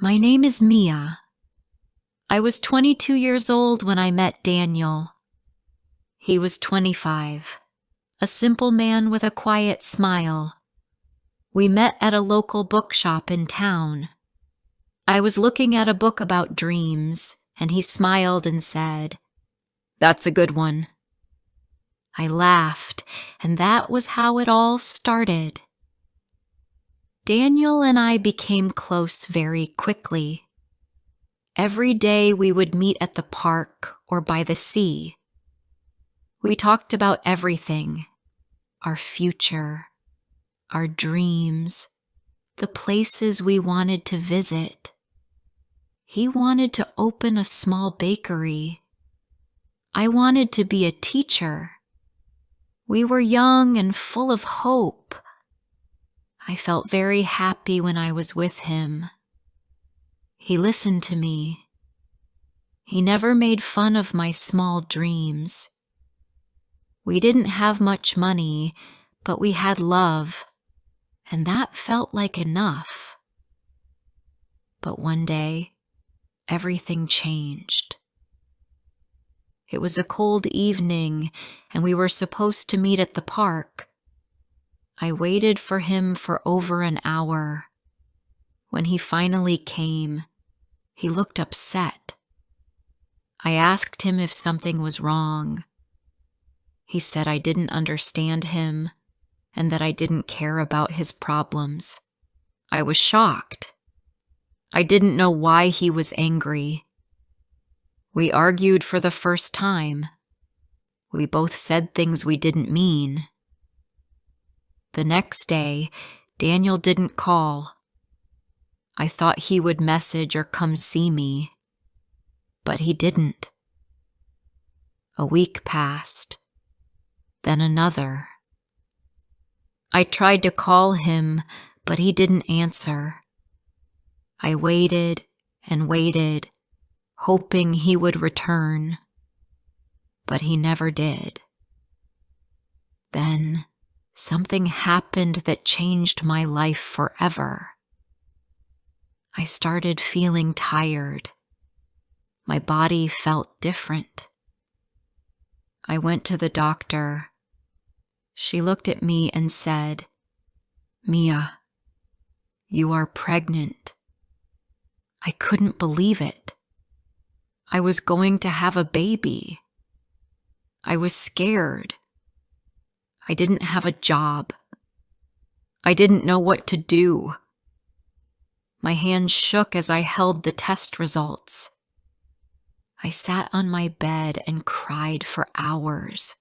My name is Mia. I was 22 years old when I met Daniel. He was 25, a simple man with a quiet smile. We met at a local bookshop in town. I was looking at a book about dreams, and he smiled and said, "That's a good one." I laughed, and that was how it all started. Daniel and I became close very quickly. Every day we would meet at the park or by the sea. We talked about everything: our future, our dreams, the places we wanted to visit. He wanted to open a small bakery. I wanted to be a teacher. We were young and full of hope. I felt very happy when I was with him. He listened to me. He never made fun of my small dreams. We didn't have much money, but we had love, and that felt like enough. But one day, everything changed. It was a cold evening, and we were supposed to meet at the park. I waited for him for over an hour. When he finally came, he looked upset. I asked him if something was wrong. He said I didn't understand him and that I didn't care about his problems. I was shocked. I didn't know why he was angry. We argued for the first time. We both said things we didn't mean. The next day, Daniel didn't call. I thought he would message or come see me, but he didn't. A week passed, then another. I tried to call him, but he didn't answer. I waited and waited, hoping he would return, but he never did. Then something happened that changed my life forever. I started feeling tired. My body felt different. I went to the doctor. She looked at me and said, "Mia, you are pregnant." I couldn't believe it. I was going to have a baby. I was scared. I didn't have a job. I didn't know what to do. My hands shook as I held the test results. I sat on my bed and cried for hours.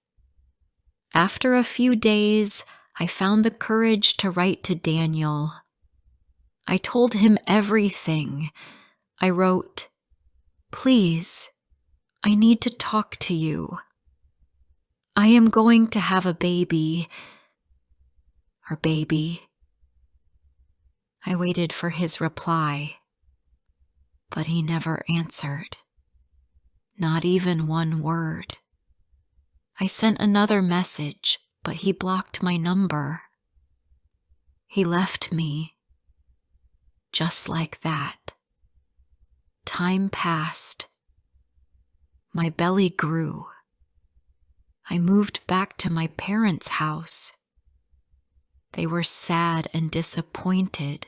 After a few days, I found the courage to write to Daniel. I told him everything. I wrote, "Please, I need to talk to you. I am going to have a baby. Our baby." I waited for his reply, but he never answered. Not even one word. I sent another message, but he blocked my number. He left me. Just like that. Time passed. My belly grew. I moved back to my parents' house. They were sad and disappointed,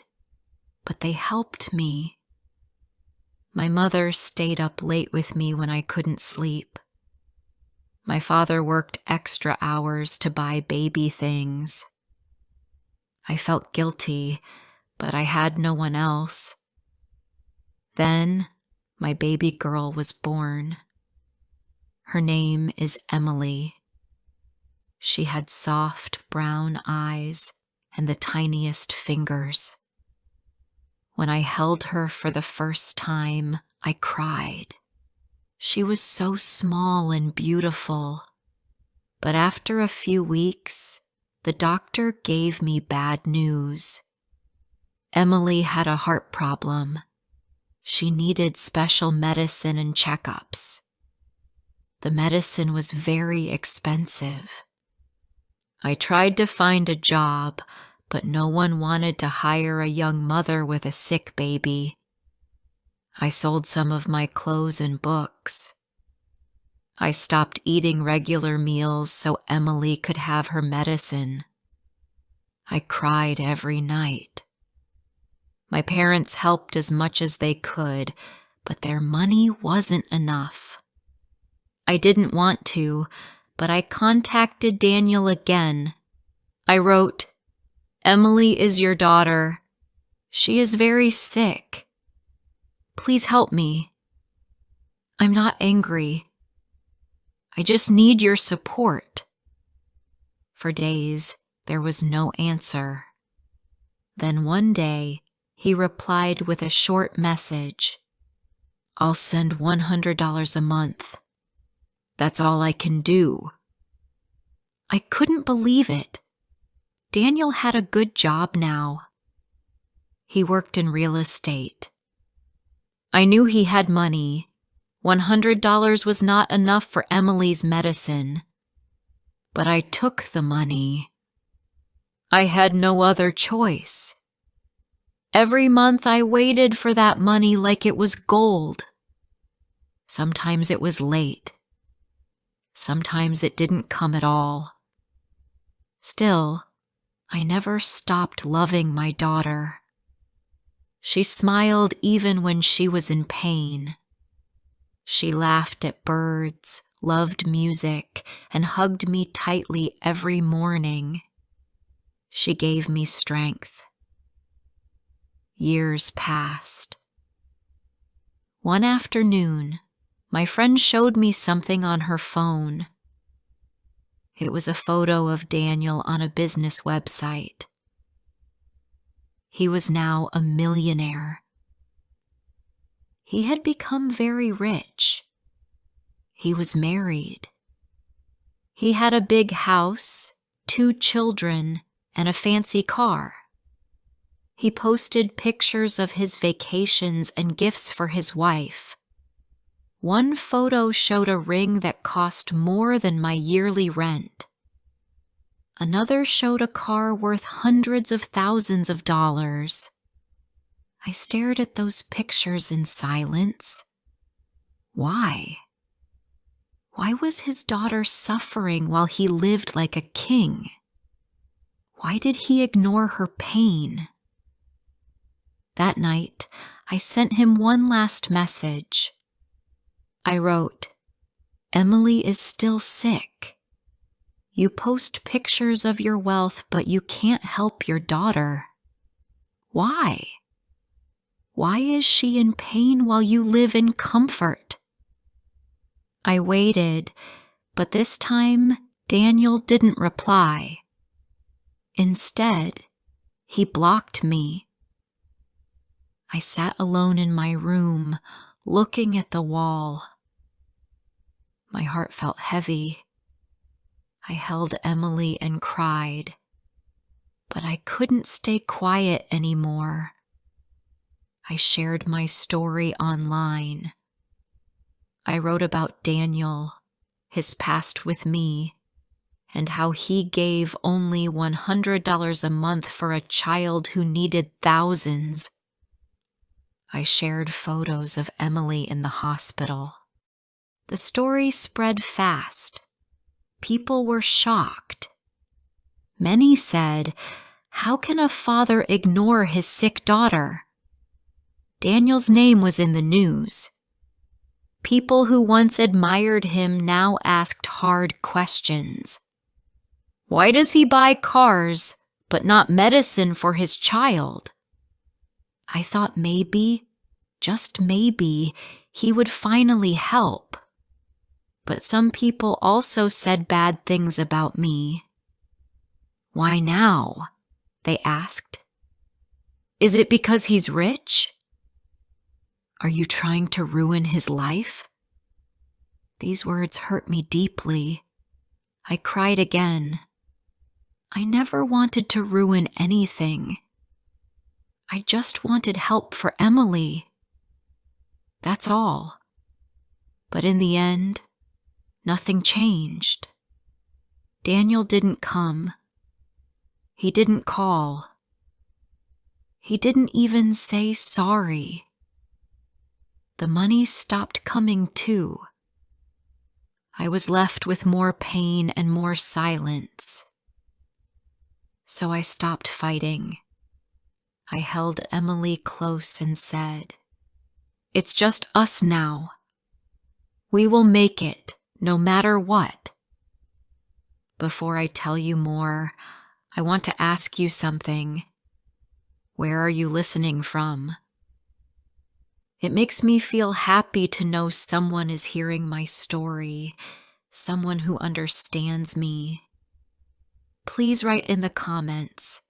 but they helped me. My mother stayed up late with me when I couldn't sleep. My father worked extra hours to buy baby things. I felt guilty, but I had no one else. Then my baby girl was born. Her name is Emily. She had soft brown eyes and the tiniest fingers. When I held her for the first time, I cried. She was so small and beautiful. But after a few weeks, the doctor gave me bad news. Emily had a heart problem. She needed special medicine and checkups. The medicine was very expensive. I tried to find a job, but no one wanted to hire a young mother with a sick baby. I sold some of my clothes and books. I stopped eating regular meals so Emily could have her medicine. I cried every night. My parents helped as much as they could, but their money wasn't enough. I didn't want to, but I contacted Daniel again. I wrote, "Emily is your daughter. She is very sick. Please help me. I'm not angry. I just need your support." For days, there was no answer. Then one day, he replied with a short message. "I'll send $100 a month. That's all I can do." I couldn't believe it. Daniel had a good job now. He worked in real estate. I knew he had money. $100 was not enough for Emily's medicine. But I took the money. I had no other choice. Every month I waited for that money like it was gold. Sometimes it was late. Sometimes it didn't come at all. Still, I never stopped loving my daughter. She smiled even when she was in pain. She laughed at birds, loved music, and hugged me tightly every morning. She gave me strength. Years passed. One afternoon, my friend showed me something on her phone. It was a photo of Daniel on a business website. He was now a millionaire. He had become very rich. He was married. He had a big house, 2 children, and a fancy car. He posted pictures of his vacations and gifts for his wife. One photo showed a ring that cost more than my yearly rent. Another showed a car worth hundreds of thousands of dollars. I stared at those pictures in silence. Why? Why was his daughter suffering while he lived like a king? Why did he ignore her pain? That night, I sent him one last message. I wrote, "Emily is still sick. You post pictures of your wealth, but you can't help your daughter. Why? Why is she in pain while you live in comfort?" I waited, but this time Daniel didn't reply. Instead, he blocked me. I sat alone in my room, looking at the wall. My heart felt heavy. I held Emily and cried, but I couldn't stay quiet anymore. I shared my story online. I wrote about Daniel, his past with me, and how he gave only $100 a month for a child who needed thousands. I shared photos of Emily in the hospital. The story spread fast. People were shocked. Many said, "How can a father ignore his sick daughter?" Daniel's name was in the news. People who once admired him now asked hard questions. Why does he buy cars, but not medicine for his child? I thought maybe, just maybe, he would finally help. But some people also said bad things about me. Why now? They asked. Is it because he's rich? Are you trying to ruin his life? These words hurt me deeply. I cried again. I never wanted to ruin anything. I just wanted help for Emily. That's all. But in the end, nothing changed. Daniel didn't come. He didn't call. He didn't even say sorry. the money stopped coming too. I was left with more pain and more silence. So I stopped fighting. I held Emily close and said, "It's just us now. We will make it, no matter what." Before I tell you more, I want to ask you something. Where are you listening from? It makes me feel happy to know someone is hearing my story, someone who understands me. Please write in the comments.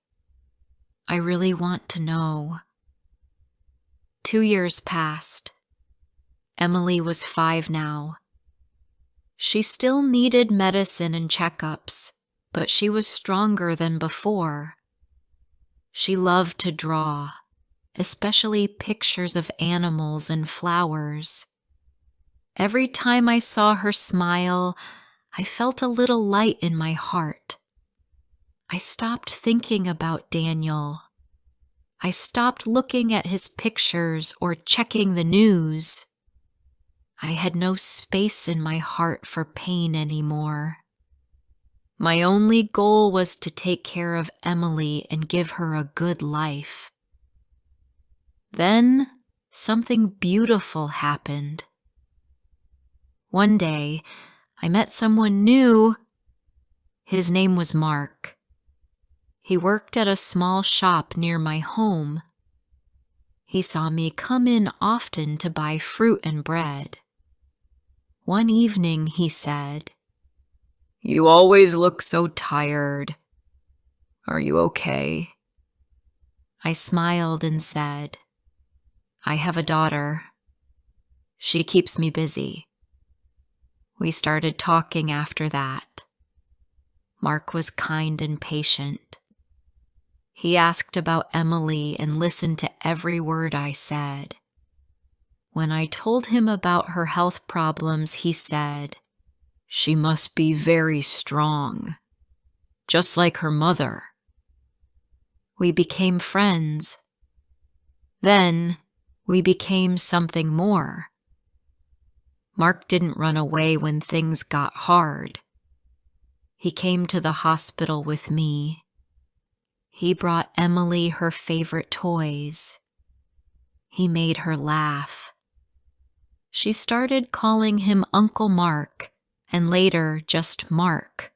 I really want to know. 2 years passed. Emily was 5 now. She still needed medicine and checkups, but she was stronger than before. She loved to draw, especially pictures of animals and flowers. Every time I saw her smile, I felt a little light in my heart. I stopped thinking about Daniel. I stopped looking at his pictures or checking the news. I had no space in my heart for pain anymore. My only goal was to take care of Emily and give her a good life. Then something beautiful happened. One day, I met someone new. His name was Mark. He worked at a small shop near my home. He saw me come in often to buy fruit and bread. One evening he said, "You always look so tired. Are you okay?" I smiled and said, "I have a daughter. She keeps me busy." We started talking after that. Mark was kind and patient. He asked about Emily and listened to every word I said. When I told him about her health problems, he said, "She must be very strong, just like her mother." We became friends. Then we became something more. Mark didn't run away when things got hard. He came to the hospital with me. He brought Emily her favorite toys. He made her laugh. She started calling him Uncle Mark, and later just Mark.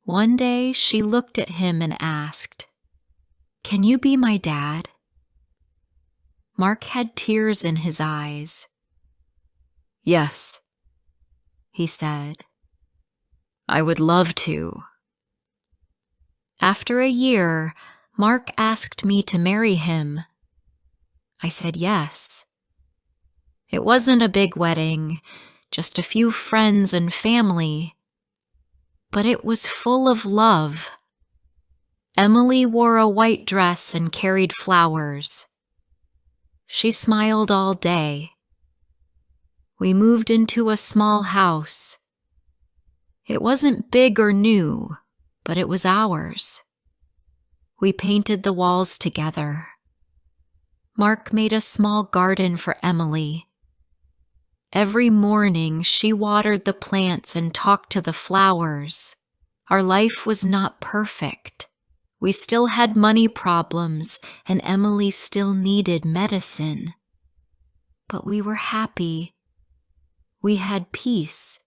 One day she looked at him and asked, "Can you be my dad?" Mark had tears in his eyes. "Yes," he said. "I would love to." After a year, Mark asked me to marry him. I said yes. It wasn't a big wedding, just a few friends and family, but it was full of love. Emily wore a white dress and carried flowers. She smiled all day. We moved into a small house. It wasn't big or new, but it was ours. We painted the walls together. Mark made a small garden for Emily. Every morning she watered the plants and talked to the flowers. Our life was not perfect. We still had money problems, and Emily still needed medicine. But we were happy. We had peace.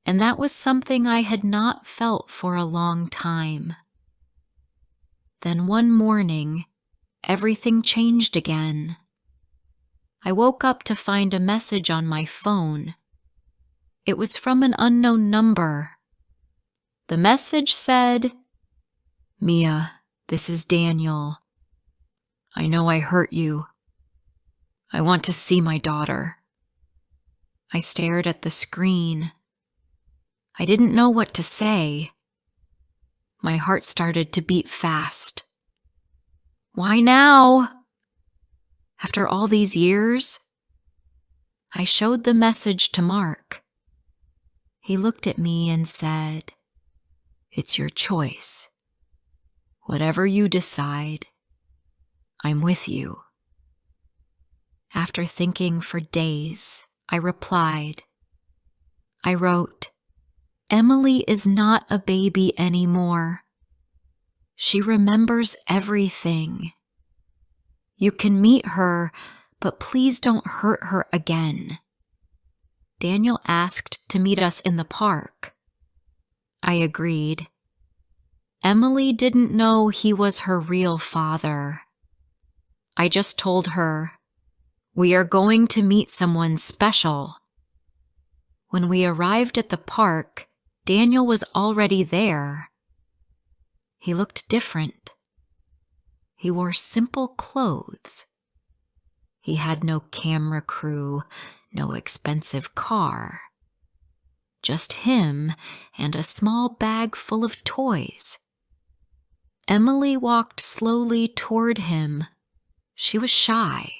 And that was something I had not felt for a long time. Then one morning, everything changed again. I woke up to find a message on my phone. It was from an unknown number. The message said, "Mia, this is Daniel. I know I hurt you. I want to see my daughter." I stared at the screen. I didn't know what to say. My heart started to beat fast. Why now? After all these years? I showed the message to Mark. He looked at me and said, "It's your choice. Whatever you decide, I'm with you." After thinking for days, I replied. I wrote, "Emily is not a baby anymore. She remembers everything. You can meet her, but please don't hurt her again." Daniel asked to meet us in the park. I agreed. Emily didn't know he was her real father. I just told her, "We are going to meet someone special." When we arrived at the park, Daniel was already there. He looked different. He wore simple clothes. He had no camera crew, no expensive car. Just him and a small bag full of toys. Emily walked slowly toward him. She was shy.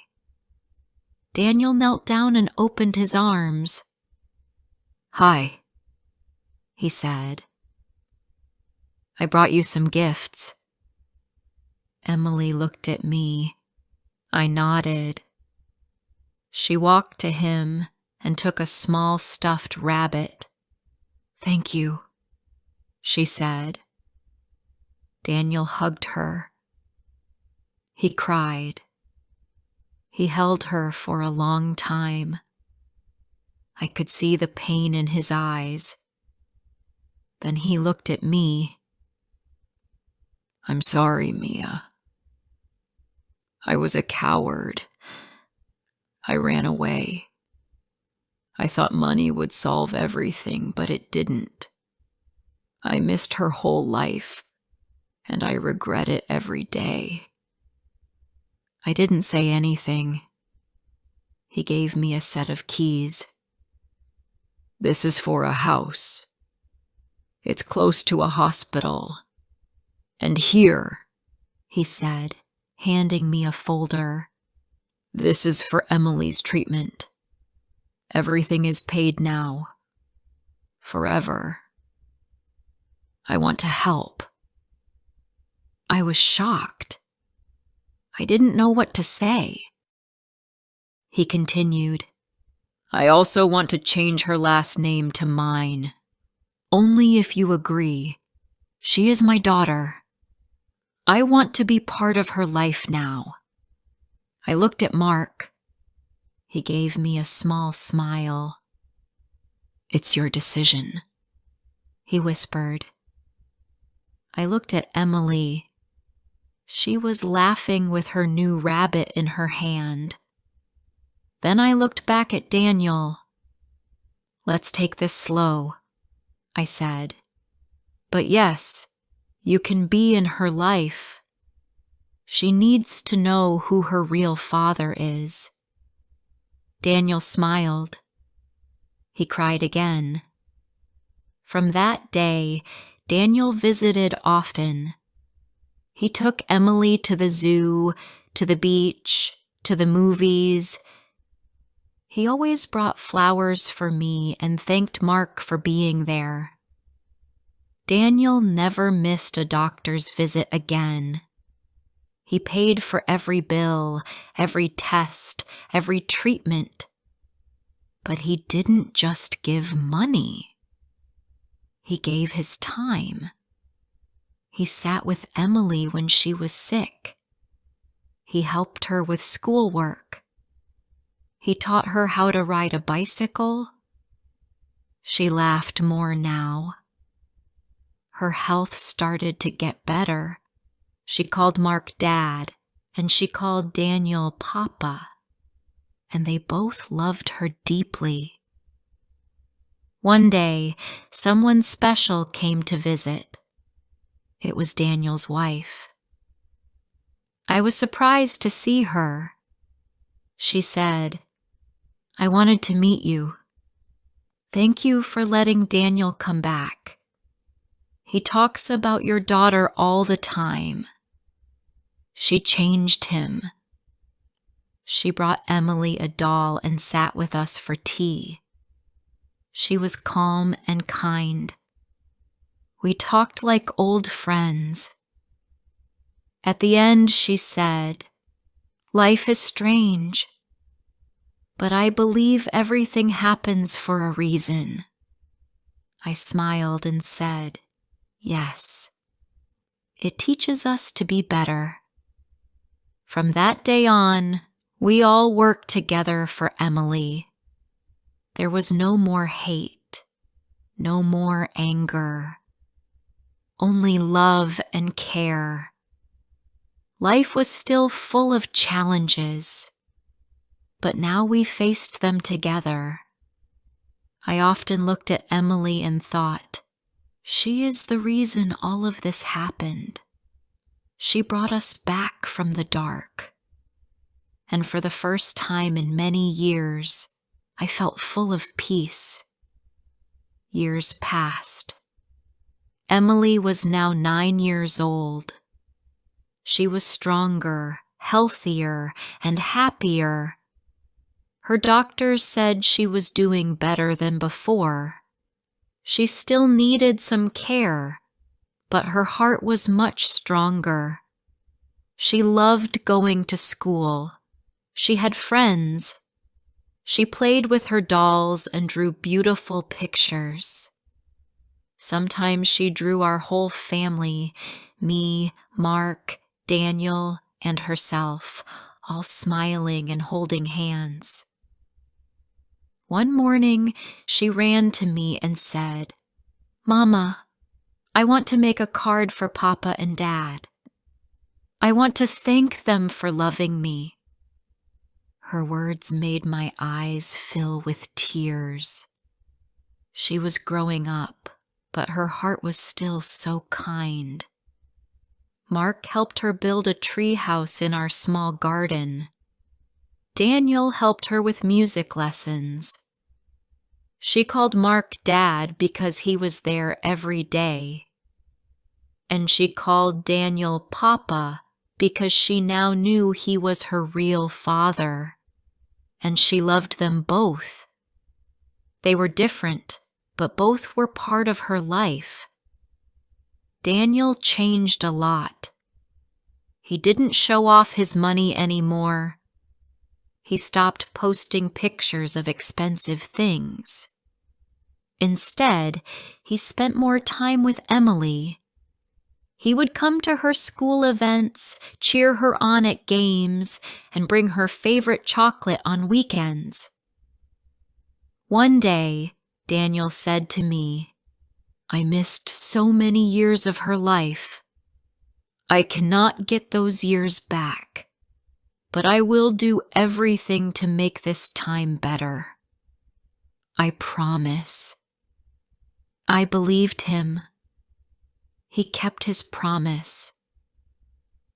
Daniel knelt down and opened his arms. "Hi," he said. "I brought you some gifts." Emily looked at me. I nodded. She walked to him and took a small stuffed rabbit. "Thank you," she said. Daniel hugged her. He cried. He held her for a long time. I could see the pain in his eyes. Then he looked at me. "I'm sorry, Mia. I was a coward. I ran away. I thought money would solve everything, but it didn't. I missed her whole life, and I regret it every day." I didn't say anything. He gave me a set of keys. "This is for a house. It's close to a hospital. And here," he said, handing me a folder, "this is for Emily's treatment. Everything is paid now. Forever. I want to help." I was shocked. I didn't know what to say. He continued, "I also want to change her last name to mine. Only if you agree. She is my daughter. I want to be part of her life now." I looked at Mark. He gave me a small smile. "It's your decision," he whispered. I looked at Emily. She was laughing with her new rabbit in her hand. Then I looked back at Daniel. "Let's take this slow," I said. "But yes, you can be in her life. She needs to know who her real father is." Daniel smiled. He cried again. From that day, Daniel visited often. He took Emily to the zoo, to the beach, to the movies. He always brought flowers for me and thanked Mark for being there. Daniel never missed a doctor's visit again. He paid for every bill, every test, every treatment. But he didn't just give money. He gave his time. He sat with Emily when she was sick. He helped her with schoolwork. He taught her how to ride a bicycle. She laughed more now. Her health started to get better. She called Mark Dad, and she called Daniel Papa, and they both loved her deeply. One day, someone special came to visit. It was Daniel's wife. I was surprised to see her. She said, "I wanted to meet you. Thank you for letting Daniel come back. He talks about your daughter all the time. She changed him." She brought Emily a doll and sat with us for tea. She was calm and kind. We talked like old friends. At the end, she said, "Life is strange. But I believe everything happens for a reason. I smiled and said, yes. It teaches us to be better. From that day on, we all worked together for Emily. There was no more hate, no more anger, only love and care. Life was still full of challenges, but now we faced them together. I often looked at Emily and thought, she is the reason all of this happened. She brought us back from the dark. And for the first time in many years, I felt full of peace. Years passed. Emily was now 9 years old. She was stronger, healthier, and happier. Her doctors said she was doing better than before. She still needed some care, but her heart was much stronger. She loved going to school. She had friends. She played with her dolls and drew beautiful pictures. Sometimes she drew our whole family, me, Mark, Daniel, and herself, all smiling and holding hands. One morning, she ran to me and said, "Mama, I want to make a card for Papa and Dad. I want to thank them for loving me." Her words made my eyes fill with tears. She was growing up, but her heart was still so kind. Mark helped her build a tree house in our small garden. Daniel helped her with music lessons. She called Mark Dad because he was there every day. And she called Daniel Papa because she now knew he was her real father. And she loved them both. They were different, but both were part of her life. Daniel changed a lot. He didn't show off his money anymore. He stopped posting pictures of expensive things. Instead, he spent more time with Emily. He would come to her school events, cheer her on at games, and bring her favorite chocolate on weekends. One day, Daniel said to me, "I missed so many years of her life. I cannot get those years back, but I will do everything to make this time better. I promise." I believed him. He kept his promise.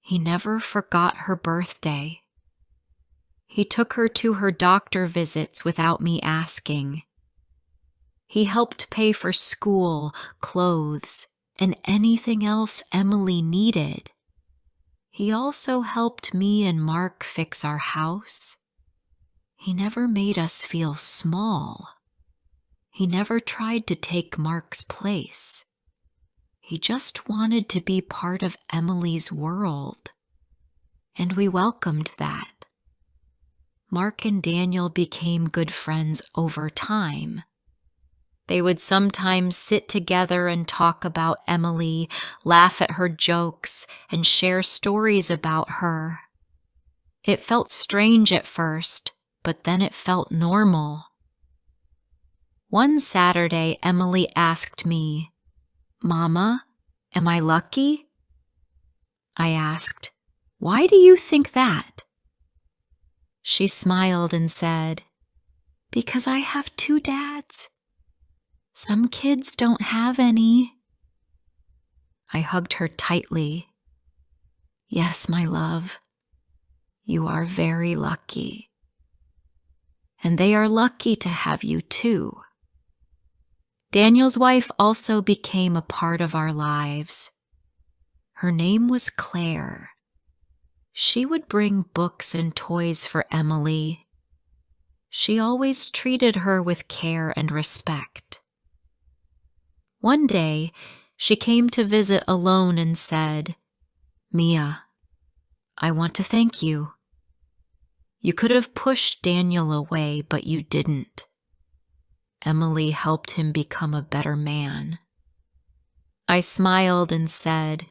He never forgot her birthday. He took her to her doctor visits without me asking. He helped pay for school, clothes, and anything else Emily needed. He also helped me and Mark fix our house. He never made us feel small. He never tried to take Mark's place. He just wanted to be part of Emily's world, and we welcomed that. Mark and Daniel became good friends over time. They would sometimes sit together and talk about Emily, laugh at her jokes, and share stories about her. It felt strange at first, but then it felt normal. One Saturday, Emily asked me, "Mama, am I lucky?" I asked, "Why do you think that?" She smiled and said, "Because I have 2 dads. Some kids don't have any." I hugged her tightly. "Yes, my love, you are very lucky. And they are lucky to have you too." Daniel's wife also became a part of our lives. Her name was Claire. She would bring books and toys for Emily. She always treated her with care and respect. One day, she came to visit alone and said, "Mia, I want to thank you." You could have pushed Daniel away, but you didn't. Emily helped him become a better man. I smiled and said,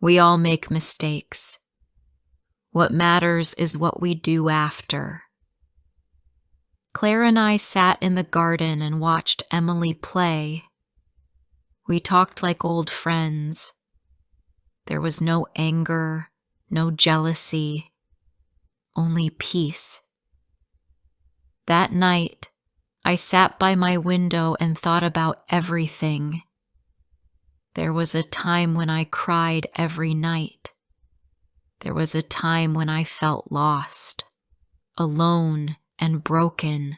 "We all make mistakes. What matters is what we do after." Claire and I sat in the garden and watched Emily play. We talked like old friends. There was no anger, no jealousy, only peace. That night, I sat by my window and thought about everything. There was a time when I cried every night. There was a time when I felt lost, alone, and broken.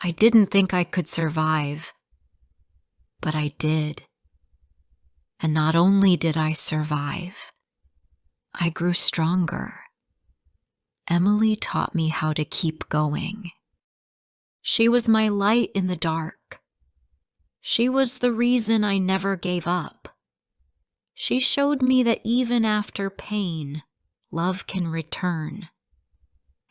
I didn't think I could survive, but I did. And not only did I survive, I grew stronger. Emily taught me how to keep going. She was my light in the dark. She was the reason I never gave up. She showed me that even after pain, love can return.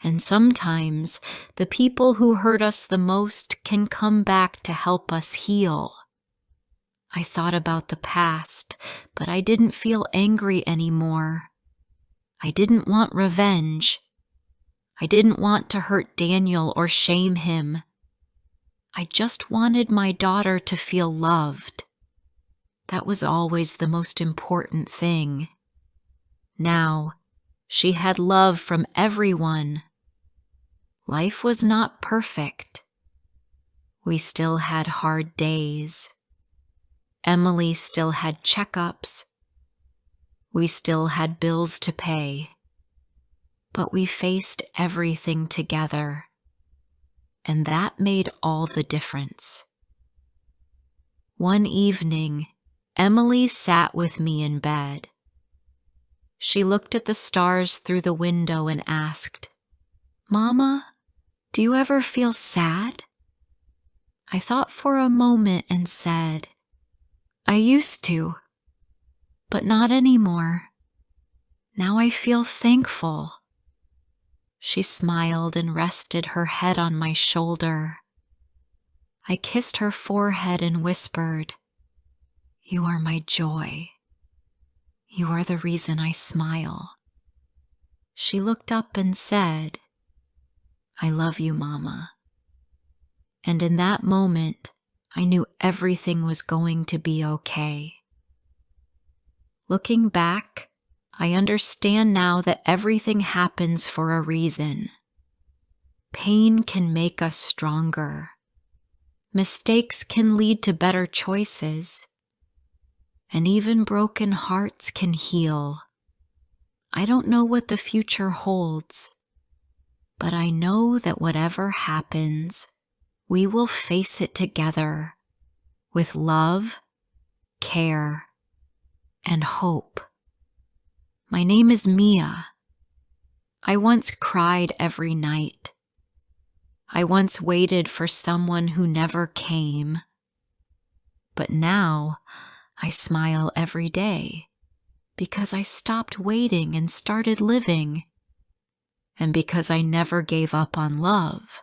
And sometimes the people who hurt us the most can come back to help us heal. I thought about the past, but I didn't feel angry anymore. I didn't want revenge. I didn't want to hurt Daniel or shame him. I just wanted my daughter to feel loved. That was always the most important thing. Now, she had love from everyone. Life was not perfect. We still had hard days. Emily still had checkups. We still had bills to pay. But we faced everything together. And that made all the difference. One evening, Emily sat with me in bed. She looked at the stars through the window and asked, "Mama, do you ever feel sad?" I thought for a moment and said, "I used to, but not anymore. Now I feel thankful." She smiled and rested her head on my shoulder. I kissed her forehead and whispered, "You are my joy. You are the reason I smile." She looked up and said, "I love you, Mama." And in that moment, I knew everything was going to be okay. Looking back, I understand now that everything happens for a reason. Pain can make us stronger. Mistakes can lead to better choices. And even broken hearts can heal. I don't know what the future holds, but I know that whatever happens, we will face it together with love, care, and hope. My name is Mia. I once cried every night. I once waited for someone who never came. But now I smile every day because I stopped waiting and started living, and because I never gave up on love.